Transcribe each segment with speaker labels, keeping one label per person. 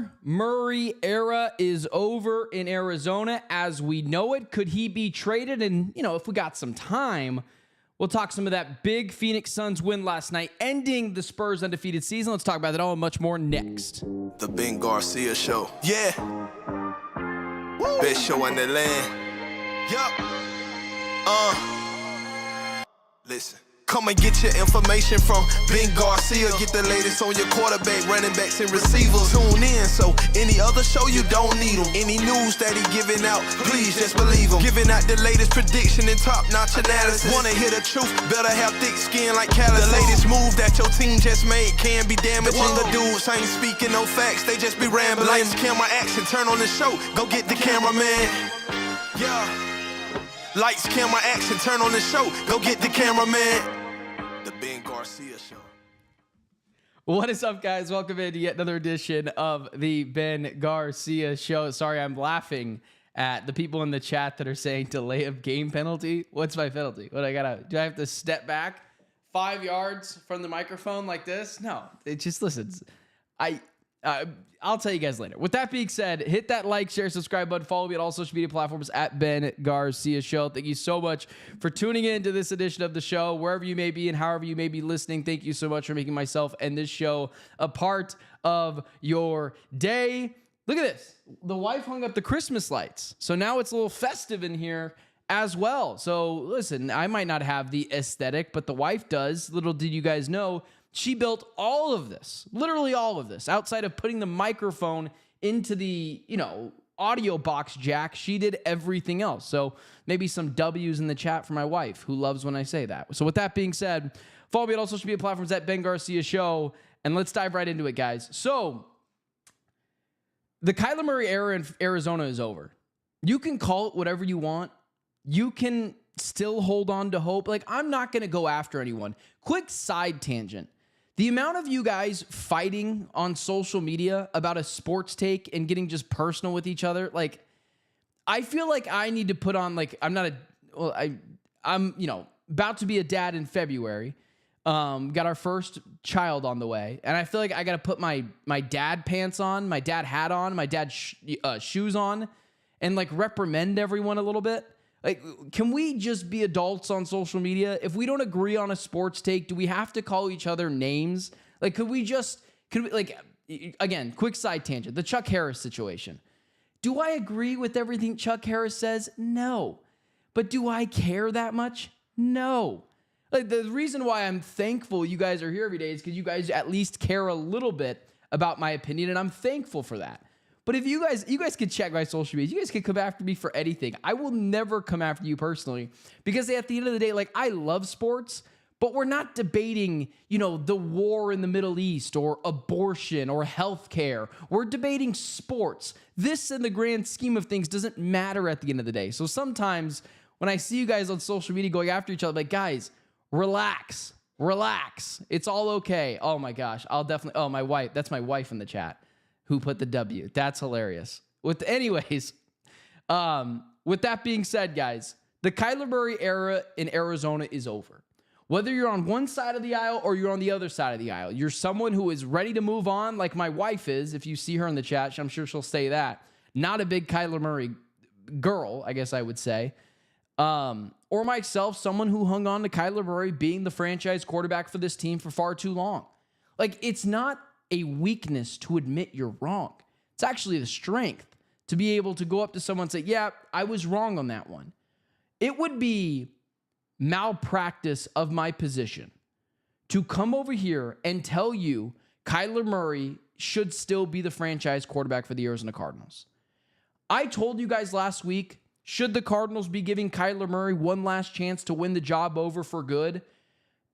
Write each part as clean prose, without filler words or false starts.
Speaker 1: Kyler Murray era is over in Arizona as we know it. Could he be traded? And, if we got some time, we'll talk some of that big Phoenix Suns win last night, ending the Spurs' undefeated season. Let's talk about that all and much more next.
Speaker 2: The Ben Garcia Show. Yeah. Woo. Best show in the land. Yup. Listen. Come and get your information from Ben Garcia. Get the latest on your quarterback, running backs, and receivers. Tune in, so any other show you don't need him. Any news that he giving out, please just believe him. Giving out the latest prediction and top-notch analysis. Wanna hear the truth, better have thick skin like calluses. The latest move that your team just made can be damaging. The dudes ain't speaking no facts, they just be rambling. Lights, camera, action, turn on the show. Go get the cameraman. Yeah. Lights, camera, action, turn on the show. Go get the cameraman. The Ben Garcia Show.
Speaker 1: What is up, guys? Welcome into yet another edition of the Ben Garcia Show. Sorry, I'm laughing at the people in the chat that are saying delay of game penalty. What's my penalty? Do I have to step back 5 yards from the microphone like this? No, it just listens. I'll tell you guys later. With that being said, hit that like, share, subscribe button. Follow me on all social media platforms at Ben Garcia Show. Thank you so much for tuning in to this edition of the show. Wherever you may be and however you may be listening, thank you so much for making myself and this show a part of your day. Look at this. The wife hung up the Christmas lights. So now it's a little festive in here as well. So listen, I might not have the aesthetic, but the wife does. Little did you guys know, she built all of this, literally all of this, outside of putting the microphone into the, audio box jack. She did everything else. So maybe some W's in the chat for my wife, who loves when I say that. So with that being said, follow me on all social media platforms at Ben Garcia Show, and let's dive right into it, guys. So the Kyler Murray era in Arizona is over. You can call it whatever you want. You can still hold on to hope. I'm not going to go after anyone. Quick side tangent. The amount of you guys fighting on social media about a sports take and getting just personal with each other, I feel like I need to put on, I'm about to be a dad in February. Got our first child on the way, and I feel like I got to put my dad pants on, my dad hat on, my dad shoes on, and reprimand everyone a little bit. Can we just be adults on social media? If we don't agree on a sports take, do we have to call each other names? Again, quick side tangent, the Chuck Harris situation. Do I agree with everything Chuck Harris says? No. But do I care that much? No. The reason why I'm thankful you guys are here every day is because you guys at least care a little bit about my opinion, and I'm thankful for that. But if you guys can check my social media, you guys can come after me for anything. I will never come after you personally, because at the end of the day, I love sports, but we're not debating, the war in the Middle East or abortion or healthcare. We're debating sports. This, in the grand scheme of things, doesn't matter at the end of the day. So sometimes when I see you guys on social media going after each other, guys, relax. It's all okay. Oh my gosh. My wife, that's my wife in the chat who put the W. That's hilarious. With that being said, guys, the Kyler Murray era in Arizona is over. Whether you're on one side of the aisle or you're on the other side of the aisle, you're someone who is ready to move on, like my wife is. If you see her in the chat, I'm sure she'll say that. Not a big Kyler Murray girl, I guess I would say. Or myself, someone who hung on to Kyler Murray being the franchise quarterback for this team for far too long. It's not a weakness to admit you're wrong. It's actually the strength to be able to go up to someone and say, yeah, I was wrong on that one. It would be malpractice of my position to come over here and tell you Kyler Murray should still be the franchise quarterback for the Arizona Cardinals. I told you guys last week, should the Cardinals be giving Kyler Murray one last chance to win the job over for good?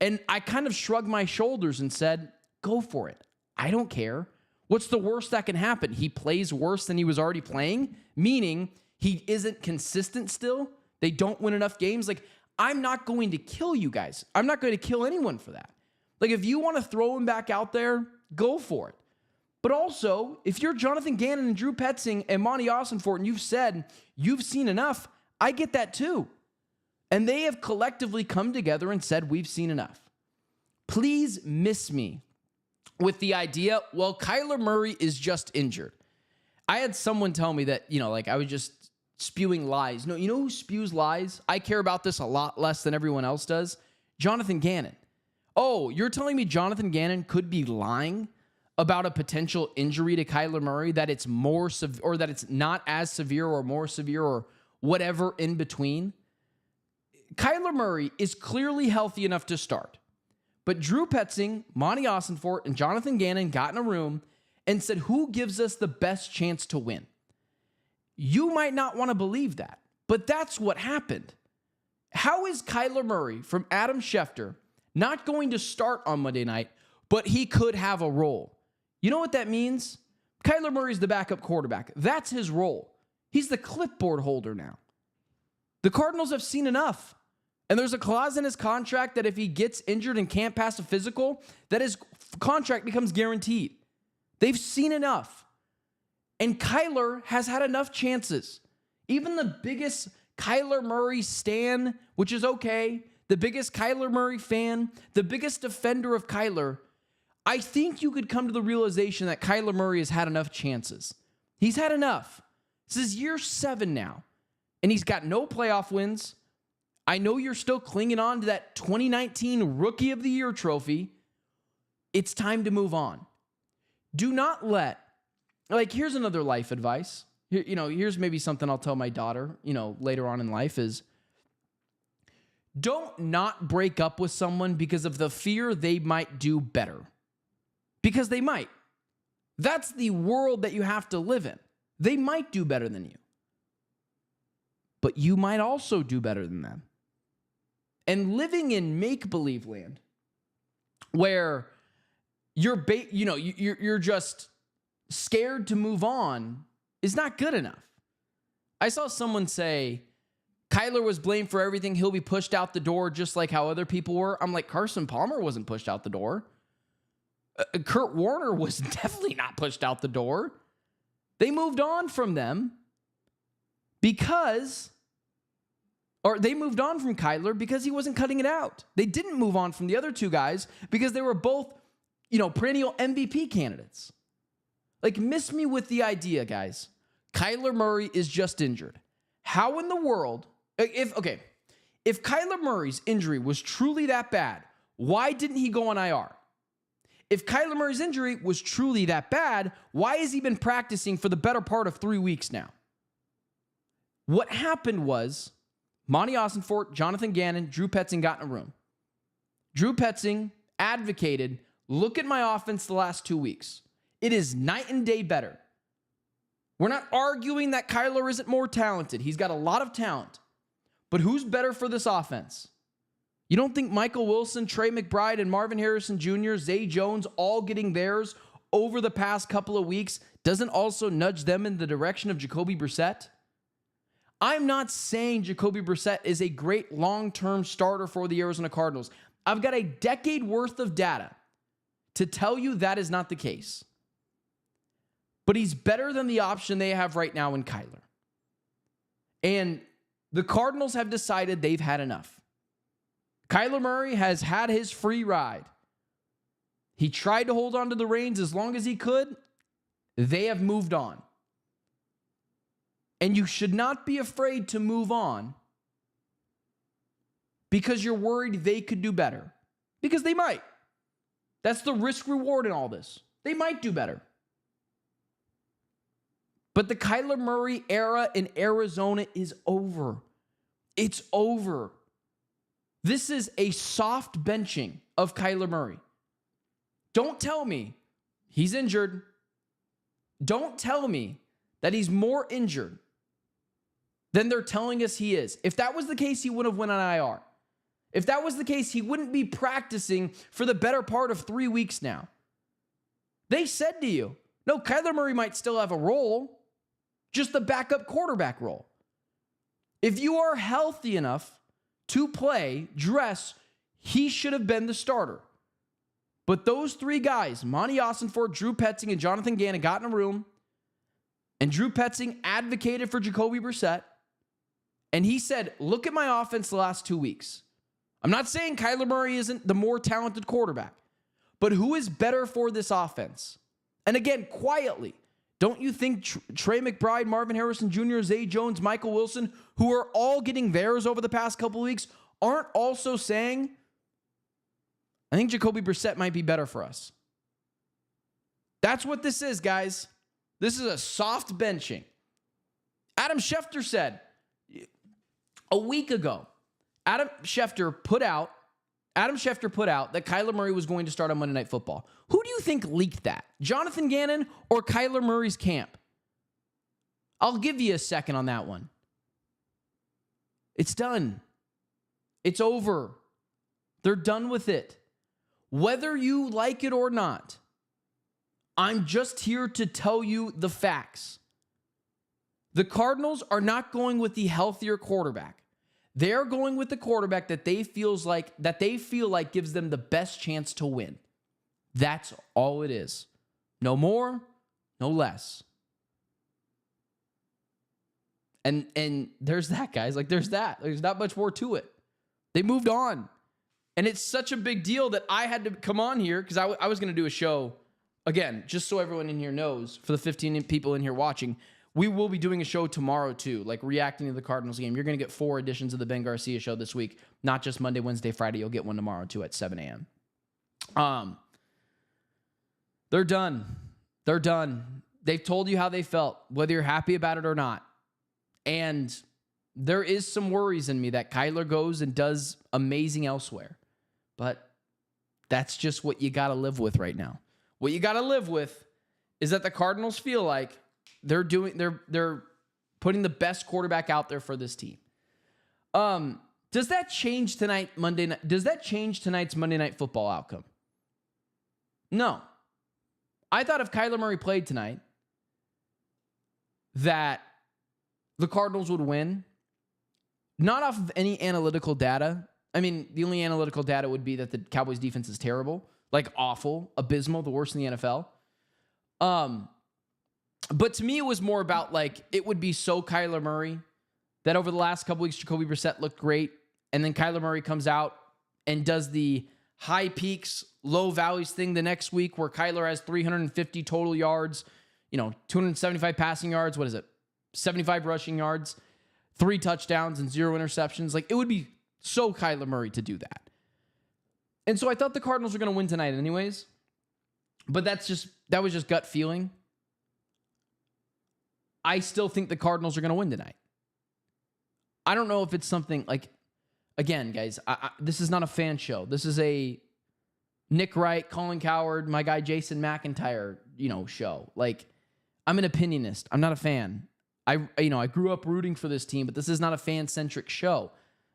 Speaker 1: And I kind of shrugged my shoulders and said, go for it. I don't care. What's the worst that can happen? He plays worse than he was already playing, meaning he isn't consistent still. They don't win enough games. I'm not going to kill you guys. I'm not going to kill anyone for that. If you want to throw him back out there, go for it. But also, if you're Jonathan Gannon and Drew Petzing and Monty Ossenfort and you've said you've seen enough, I get that too. And they have collectively come together and said we've seen enough. Please miss me with the idea, well, Kyler Murray is just injured. I had someone tell me that, like I was just spewing lies. No, you know who spews lies? I care about this a lot less than everyone else does. Jonathan Gannon. Oh, you're telling me Jonathan Gannon could be lying about a potential injury to Kyler Murray, that it's more severe or that it's not as severe or more severe or whatever in between? Kyler Murray is clearly healthy enough to start. But Drew Petzing, Monty Ossenfort, and Jonathan Gannon got in a room and said, who gives us the best chance to win? You might not want to believe that, but that's what happened. How is Kyler Murray from Adam Schefter not going to start on Monday night, but he could have a role? You know what that means? Kyler Murray's the backup quarterback. That's his role. He's the clipboard holder now. The Cardinals have seen enough. And there's a clause in his contract that if he gets injured and can't pass a physical, that his contract becomes guaranteed. They've seen enough. And Kyler has had enough chances. Even the biggest Kyler Murray stan, which is okay, the biggest Kyler Murray fan, the biggest defender of Kyler, I think you could come to the realization that Kyler Murray has had enough chances. He's had enough. This is year 7 now, and he's got no playoff wins. I know you're still clinging on to that 2019 Rookie of the Year trophy. It's time to move on. Do not let, here's another life advice. Here's maybe something I'll tell my daughter, later on in life is, don't not break up with someone because of the fear they might do better. Because they might. That's the world that you have to live in. They might do better than you. But you might also do better than them. And living in make-believe land, where you're just scared to move on, is not good enough. I saw someone say, Kyler was blamed for everything. He'll be pushed out the door just like how other people were. I'm like, Carson Palmer wasn't pushed out the door. Kurt Warner was definitely not pushed out the door. They moved on from them they moved on from Kyler because he wasn't cutting it out. They didn't move on from the other two guys because they were both, perennial MVP candidates. Miss me with the idea, guys. Kyler Murray is just injured. How in the world, if Kyler Murray's injury was truly that bad, why didn't he go on IR? If Kyler Murray's injury was truly that bad, why has he been practicing for the better part of 3 weeks now? What happened was Monty Ossenfort, Jonathan Gannon, Drew Petzing got in a room. Drew Petzing advocated, look at my offense the last 2 weeks. It is night and day better. We're not arguing that Kyler isn't more talented. He's got a lot of talent. But who's better for this offense? You don't think Michael Wilson, Trey McBride, and Marvin Harrison Jr., Zay Jones, all getting theirs over the past couple of weeks doesn't also nudge them in the direction of Jacoby Brissett? I'm not saying Jacoby Brissett is a great long-term starter for the Arizona Cardinals. I've got a decade worth of data to tell you that is not the case. But he's better than the option they have right now in Kyler. And the Cardinals have decided they've had enough. Kyler Murray has had his free ride. He tried to hold on to the reins as long as he could. They have moved on. And you should not be afraid to move on because you're worried they could do better. Because they might. That's the risk reward in all this. They might do better. But the Kyler Murray era in Arizona is over. It's over. This is a soft benching of Kyler Murray. Don't tell me he's injured. Don't tell me that he's more injured than they're telling us he is. If that was the case, he would have went on IR. If that was the case, he wouldn't be practicing for the better part of 3 weeks now. They said to you, no, Kyler Murray might still have a role, just the backup quarterback role. If you are healthy enough to play, he should have been the starter. But those 3 guys, Monty Ossenfort, Drew Petzing, and Jonathan Gannon, got in a room, and Drew Petzing advocated for Jacoby Brissett, and he said, look at my offense the last 2 weeks. I'm not saying Kyler Murray isn't the more talented quarterback, but who is better for this offense? And again, quietly, Don't you think Trey McBride, Marvin Harrison Jr., Zay Jones, Michael Wilson, who are all getting theirs over the past couple of weeks, aren't also saying, I think Jacoby Brissett might be better for us? That's what this is, guys. This is a soft benching. Adam Schefter said a week ago, Adam Schefter put out that Kyler Murray was going to start on Monday Night Football. Who do you think leaked that? Jonathan Gannon or Kyler Murray's camp? I'll give you a second on that one. It's done. It's over. They're done with it. Whether you like it or not, I'm just here to tell you the facts. The Cardinals are not going with the healthier quarterback. They're going with the quarterback that they feel like gives them the best chance to win. That's all it is. No more, no less. And there's that, guys. Like, there's that. There's not much more to it. They moved on. And it's such a big deal that I had to come on here because I was going to do a show, again, just so everyone in here knows, for the 15 people in here watching, we will be doing a show tomorrow too, like reacting to the Cardinals game. You're going to get 4 editions of the Ben Garcia show this week, not just Monday, Wednesday, Friday. You'll get one tomorrow too at 7 a.m. They're done. They're done. They've told you how they felt, whether you're happy about it or not. And there is some worries in me that Kyler goes and does amazing elsewhere. But that's just what you got to live with right now. What you got to live with is that the Cardinals feel like they're putting the best quarterback out there for this team. Does that change tonight, Monday night? Does that change tonight's Monday Night Football outcome? No. I thought if Kyler Murray played tonight, that the Cardinals would win. Not off of any analytical data. I mean, the only analytical data would be that the Cowboys defense is terrible, like awful, abysmal, the worst in the NFL. But to me, it was more about like, it would be so Kyler Murray that over the last couple weeks, Jacoby Brissett looked great. And then Kyler Murray comes out and does the high peaks, low valleys thing the next week where Kyler has 350 total yards, 275 passing yards. 75 rushing yards, 3 touchdowns and 0 interceptions. Like, it would be so Kyler Murray to do that. And so I thought the Cardinals were going to win tonight anyways. But that was just gut feeling. I still think the Cardinals are going to win tonight. I don't know if it's something like, again, guys, this is not a fan show. This is a Nick Wright, Colin Cowherd, my guy Jason McIntyre, show. Like, I'm an opinionist. I'm not a fan. I grew up rooting for this team, but this is not a fan-centric show.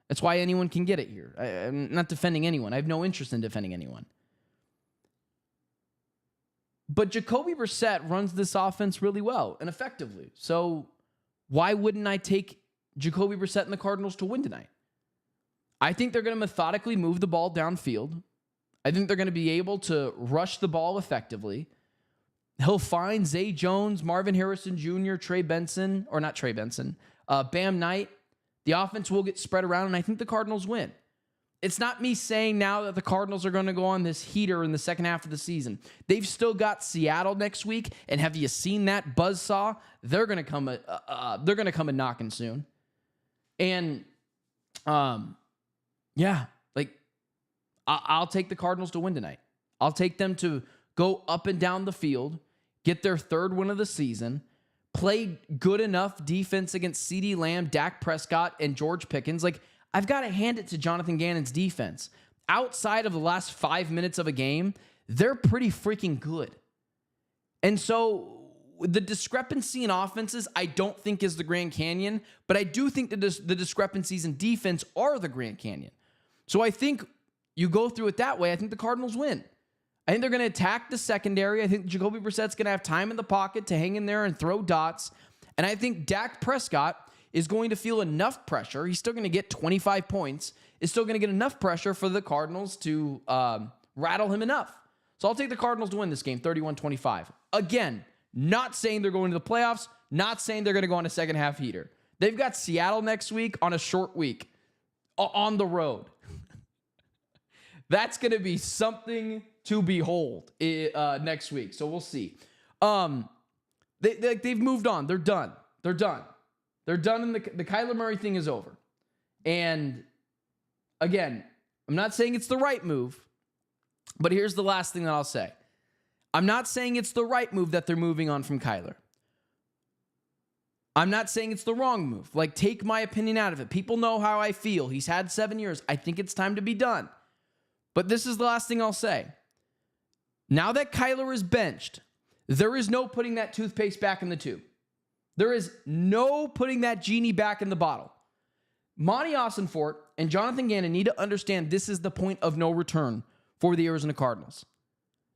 Speaker 1: That's why anyone can get it here. I'm not defending anyone. I have no interest in defending anyone. But Jacoby Brissett runs this offense really well and effectively. So why wouldn't I take Jacoby Brissett and the Cardinals to win tonight? I think they're going to methodically move the ball downfield. I think they're going to be able to rush the ball effectively. He'll find Zay Jones, Marvin Harrison Jr., Bam Knight. The offense will get spread around, and I think the Cardinals win. It's not me saying now that the Cardinals are going to go on this heater in the second half of the season. They've still got Seattle next week, and have you seen that buzzsaw? They're going to come. They're going to come a knocking soon. And, I'll take the Cardinals to win tonight. I'll take them to go up and down the field, get their 3rd win of the season, play good enough defense against CeeDee Lamb, Dak Prescott, and George Pickens. Like, I've got to hand it to Jonathan Gannon's defense. Outside of the last 5 minutes of a game, they're pretty freaking good. And so the discrepancy in offenses, I don't think is the Grand Canyon, but I do think the discrepancies in defense are the Grand Canyon. So I think you go through it that way. I think the Cardinals win. I think they're going to attack the secondary. I think Jacoby Brissett's going to have time in the pocket to hang in there and throw dots. And I think Dak Prescott is going to feel enough pressure. He's still going to get 25 points. Is still going to get enough pressure for the Cardinals to rattle him enough. So I'll take the Cardinals to win this game, 31-25. Again, not saying they're going to the playoffs. Not saying they're going to go on a second half heater. They've got Seattle next week on a short week on the road. That's going to be something to behold next week. So we'll see. The They've moved on. They're done. They're done. They're done, and the Kyler Murray thing is over. And again, I'm not saying it's the right move, but here's the last thing that I'll say. I'm not saying it's the right move that they're moving on from Kyler. I'm not saying it's the wrong move. Like, take my opinion out of it. People know how I feel. He's had 7 years. I think it's time to be done. But this is the last thing I'll say. Now that Kyler is benched, there is no putting that toothpaste back in the tube. There is no putting that genie back in the bottle. Monty Ossenfort and Jonathan Gannon need to understand this is the point of no return for the Arizona Cardinals.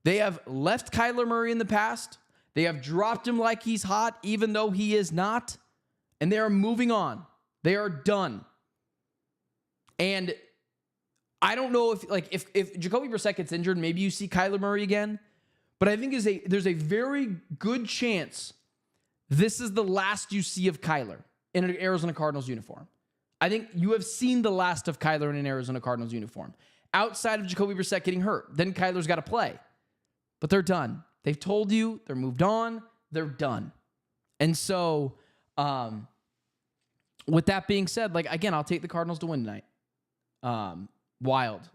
Speaker 1: They have left Kyler Murray in the past. They have dropped him like he's hot, even though he is not. And they are moving on. They are done. And I don't know if Jacoby Brissett gets injured, maybe you see Kyler Murray again. But I think there's a very good chance this is the last you see of Kyler in an Arizona Cardinals uniform. I think you have seen the last of Kyler in an Arizona Cardinals uniform. Outside of Jacoby Brissett getting hurt, then Kyler's got to play. But they're done. They've told you, they're moved on, they're done. And so, with that being said, again, I'll take the Cardinals to win tonight. Wild.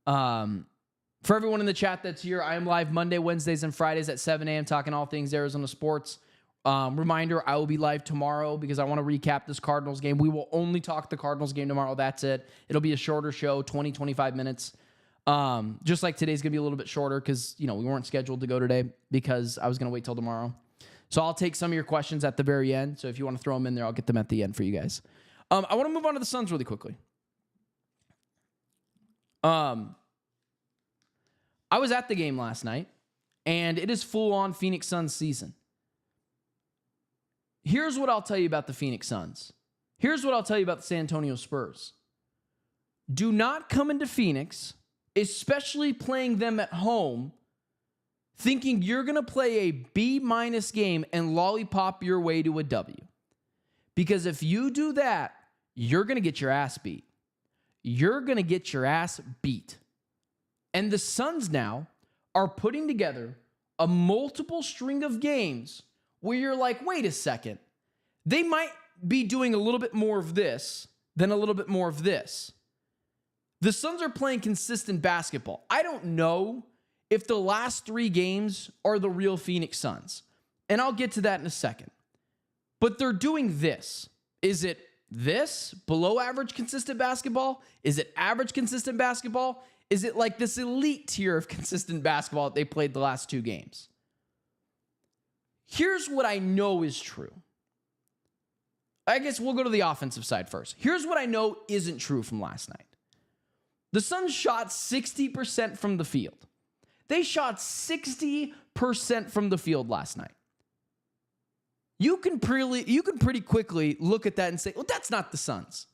Speaker 1: For everyone in the chat that's here, I am live Monday, Wednesdays, and Fridays at 7 a.m. talking all things Arizona sports. Reminder, I will be live tomorrow because I want to recap this Cardinals game. We will only talk the Cardinals game tomorrow. That's it. It'll be a shorter show, 20, 25 minutes. Just like today's going to be a little bit shorter because, we weren't scheduled to go today because I was going to wait till tomorrow. So I'll take some of your questions at the very end. So if you want to throw them in there, I'll get them at the end for you guys. I want to move on to the Suns really quickly. I was at the game last night, and it is full-on Phoenix Suns season. Here's what I'll tell you about the Phoenix Suns. Here's what I'll tell you about the San Antonio Spurs. Do not come into Phoenix, especially playing them at home, thinking you're going to play a B- game and lollipop your way to a W. Because if you do that, you're going to get your ass beat. You're going to get your ass beat. And the Suns now are putting together a multiple string of games where you're like, wait a second. They might be doing a little bit more of this than a little bit more of this. The Suns are playing consistent basketball. I don't know if the last 3 games are the real Phoenix Suns. And I'll get to that in a second. But they're doing this. Is it this? Below average consistent basketball? Is it average consistent basketball? Is it like this elite tier of consistent basketball that they played the last 2 games? Here's what I know is true. I guess we'll go to the offensive side first. Here's what I know isn't true from last night. The Suns shot 60% from the field. They shot 60% from the field last night. You can pretty quickly look at that and say, well, that's not the Suns.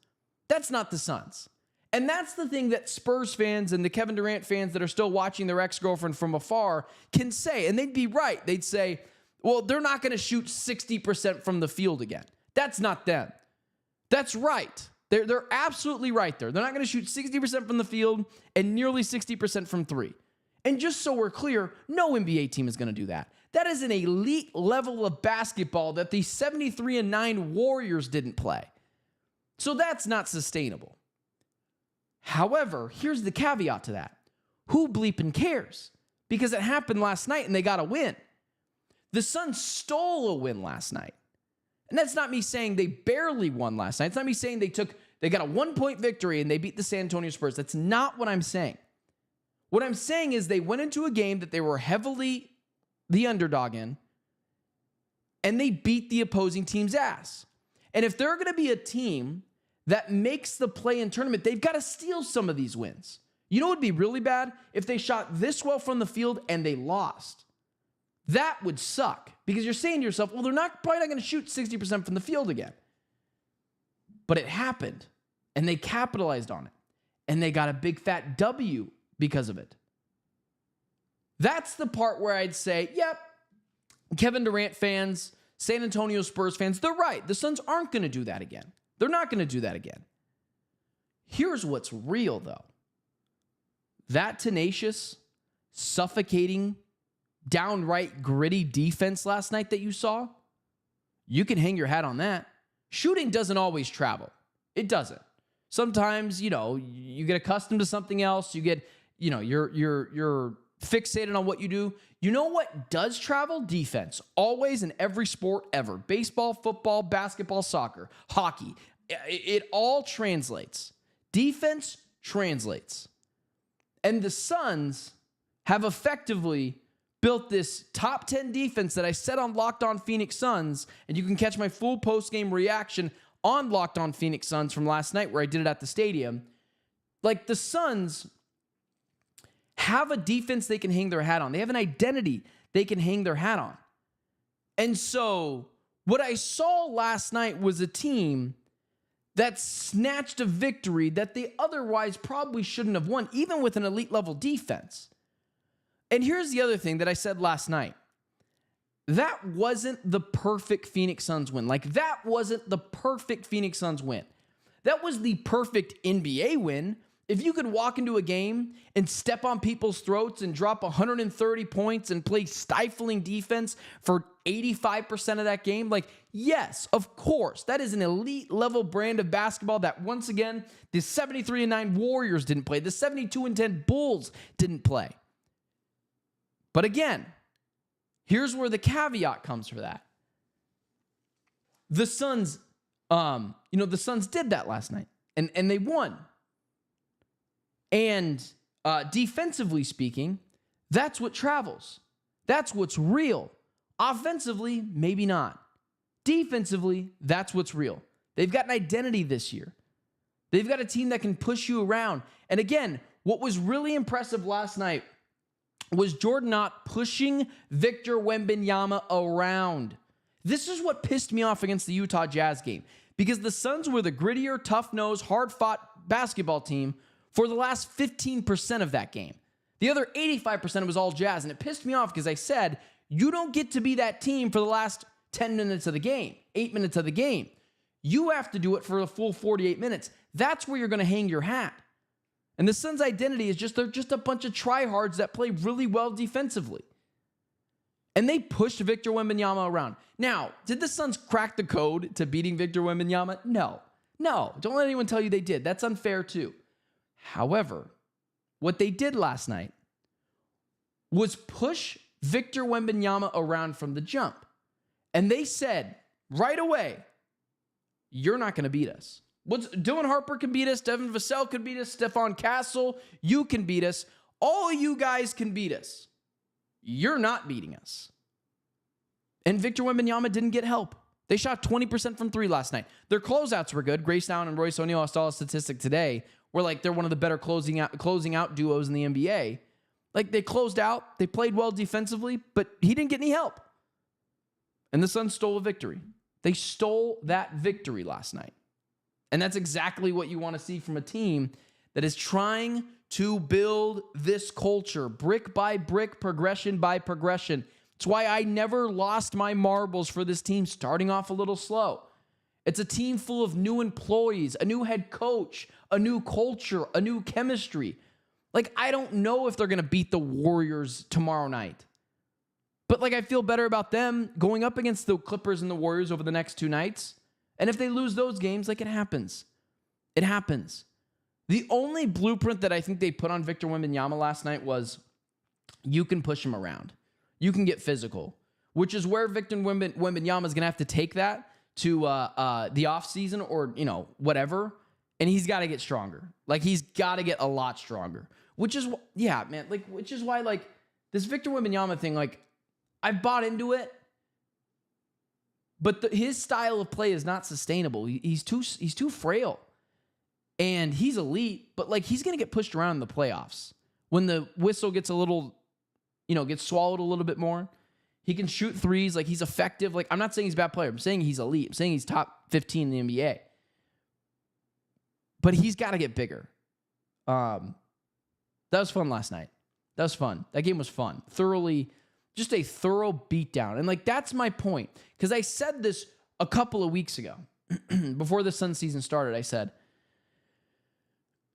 Speaker 1: That's not the Suns. And that's the thing that Spurs fans and the Kevin Durant fans that are still watching their ex-girlfriend from afar can say. And they'd be right. They'd say, well, they're not going to shoot 60% from the field again. That's not them. That's right. They're absolutely right there. They're not going to shoot 60% from the field and nearly 60% from 3. And just so we're clear, no NBA team is going to do that. That is an elite level of basketball that the 73-9 Warriors didn't play. So that's not sustainable. However, here's the caveat to that. Who bleeping cares? Because it happened last night and they got a win. The Suns stole a win last night. And that's not me saying they barely won last night. It's not me saying they got a 1-point victory and they beat the San Antonio Spurs. That's not what I'm saying. What I'm saying is they went into a game that they were heavily the underdog in, and they beat the opposing team's ass. And if they're going to be a team that makes the play-in tournament, they've got to steal some of these wins. You know what would be really bad? If they shot this well from the field and they lost. That would suck because you're saying to yourself, well, they're probably not going to shoot 60% from the field again. But it happened, and they capitalized on it, and they got a big fat W because of it. That's the part where I'd say, yep, Kevin Durant fans, San Antonio Spurs fans, they're right. The Suns aren't going to do that again. They're not going to do that again. Here's what's real, though. That tenacious, suffocating downright gritty defense last night that you saw, you can hang your hat on that. Shooting doesn't always travel. It doesn't. Sometimes, you get accustomed to something else. You get, you're fixated on what you do. You know what does travel? Defense. Always in every sport ever. Baseball, football, basketball, soccer, hockey. It all translates. Defense translates. And the Suns have effectively built this top 10 defense that I said on Locked On Phoenix Suns, and you can catch my full post-game reaction on Locked On Phoenix Suns from last night where I did it at the stadium. Like, the Suns have a defense they can hang their hat on. They have an identity they can hang their hat on. And so what I saw last night was a team that snatched a victory that they otherwise probably shouldn't have won, even with an elite level defense. And here's the other thing that I said last night. That wasn't the perfect Phoenix Suns win. Like, that wasn't the perfect Phoenix Suns win. That was the perfect NBA win. If you could walk into a game and step on people's throats and drop 130 points and play stifling defense for 85% of that game, like, yes, of course, that is an elite level brand of basketball that, once again, the 73-9 Warriors didn't play. The 72-10 Bulls didn't play. But again, here's where the caveat comes for that. The Suns, the Suns did that last night, and they won. And defensively speaking, that's what travels. That's what's real. Offensively, maybe not. Defensively, that's what's real. They've got an identity this year. They've got a team that can push you around. And again, what was really impressive last night was Jordan Knott pushing Victor Wembanyama around. This is what pissed me off against the Utah Jazz game, because the Suns were the grittier, tough-nosed, hard-fought basketball team for the last 15% of that game. The other 85% was all Jazz, and it pissed me off because I said, you don't get to be that team for the last 10 minutes of the game, 8 minutes of the game. You have to do it for the full 48 minutes. That's where you're going to hang your hat. And the Suns' identity is they're just a bunch of tryhards that play really well defensively. And they pushed Victor Wembanyama around. Now, did the Suns crack the code to beating Victor Wembanyama? No. Don't let anyone tell you they did. That's unfair too. However, what they did last night was push Victor Wembanyama around from the jump. And they said right away, you're not going to beat us. Dylan Harper can beat us. Devin Vassell can beat us. Stephon Castle, you can beat us. All you guys can beat us. You're not beating us. And Victor Wembanyama didn't get help. They shot 20% from three last night. Their closeouts were good. Grace Allen and Royce O'Neal, I saw a statistic today where they're one of the better closing out duos in the NBA. Like, they closed out. They played well defensively, but he didn't get any help. And the Suns stole a victory. They stole that victory last night. And that's exactly what you want to see from a team that is trying to build this culture, brick by brick, progression by progression. It's why I never lost my marbles for this team starting off a little slow. It's a team full of new employees, a new head coach, a new culture, a new chemistry. Like, I don't know if they're going to beat the Warriors tomorrow night. But, I feel better about them going up against the Clippers and the Warriors over the next two nights. And if they lose those games, it happens. It happens. The only blueprint that I think they put on Victor Wembanyama last night was you can push him around. You can get physical, which is where Victor Wembanyama is going to have to take that to the offseason or, whatever. And he's got to get stronger. He's got to get a lot stronger, which is, which is why, this Victor Wembanyama thing, I've bought into it. But his style of play is not sustainable. He's too frail. And he's elite, but he's going to get pushed around in the playoffs. When the whistle gets a little, gets swallowed a little bit more. He can shoot threes. He's effective. I'm not saying he's a bad player. I'm saying he's elite. I'm saying he's top 15 in the NBA. But he's got to get bigger. That was fun last night. That was fun. That game was fun. Just a thorough beatdown. And that's my point. Because I said this a couple of weeks ago. Before the Suns season started, I said,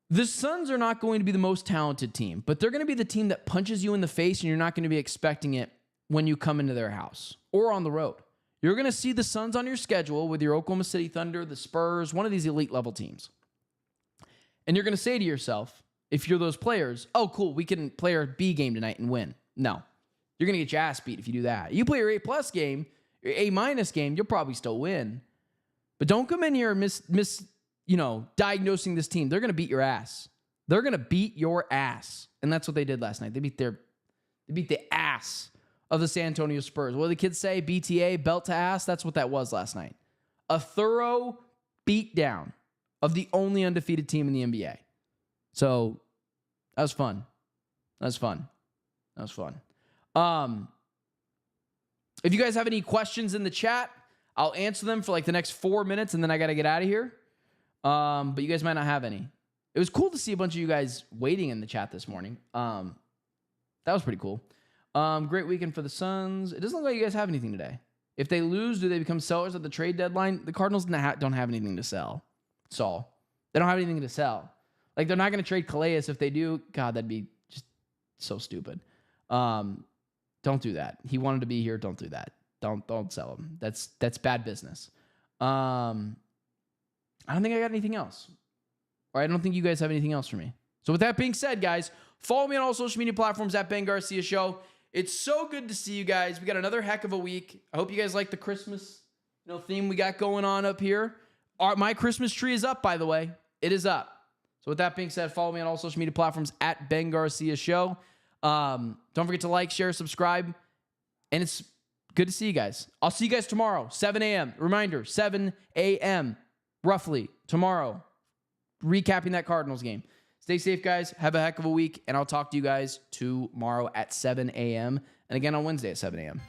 Speaker 1: the Suns are not going to be the most talented team, but they're going to be the team that punches you in the face and you're not going to be expecting it when you come into their house or on the road. You're going to see the Suns on your schedule with your Oklahoma City Thunder, the Spurs, one of these elite level teams. And you're going to say to yourself, if you're those players, oh, cool, we can play our B game tonight and win. No. You're going to get your ass beat if you do that. You play your A+ game, your A- game, you'll probably still win. But don't come in here and diagnosing this team. They're going to beat your ass. They're going to beat your ass. And that's what they did last night. They beat the ass of the San Antonio Spurs. What do the kids say? BTA, belt to ass? That's what that was last night. A thorough beatdown of the only undefeated team in the NBA. So that was fun. If you guys have any questions in the chat, I'll answer them for like the next 4 minutes, and then I got to get out of here. But you guys might not have any. It was cool to see a bunch of you guys waiting in the chat this morning. That was pretty cool. Great weekend for the Suns. It doesn't look like you guys have anything today. If they lose, do they become sellers at the trade deadline? The Cardinals don't have anything to sell. Saul. They don't have anything to sell. Like, they're not going to trade Calais. If they do, God, that'd be just so stupid. Don't do that. He wanted to be here. Don't do that. Don't sell him. That's bad business. I don't think I got anything else. Or I don't think you guys have anything else for me. So with that being said, guys, follow me on all social media platforms at Ben Garcia Show. It's so good to see you guys. We got another heck of a week. I hope you guys like the Christmas theme we got going on up here. My Christmas tree is up, by the way. It is up. So with that being said, follow me on all social media platforms at Ben Garcia Show. Don't forget to like, share, subscribe. And it's good to see you guys. I'll see you guys tomorrow, 7 a.m. Reminder, 7 a.m. roughly tomorrow. Recapping that Cardinals game. Stay safe, guys. Have a heck of a week. And I'll talk to you guys tomorrow at 7 a.m. and again on Wednesday at 7 a.m.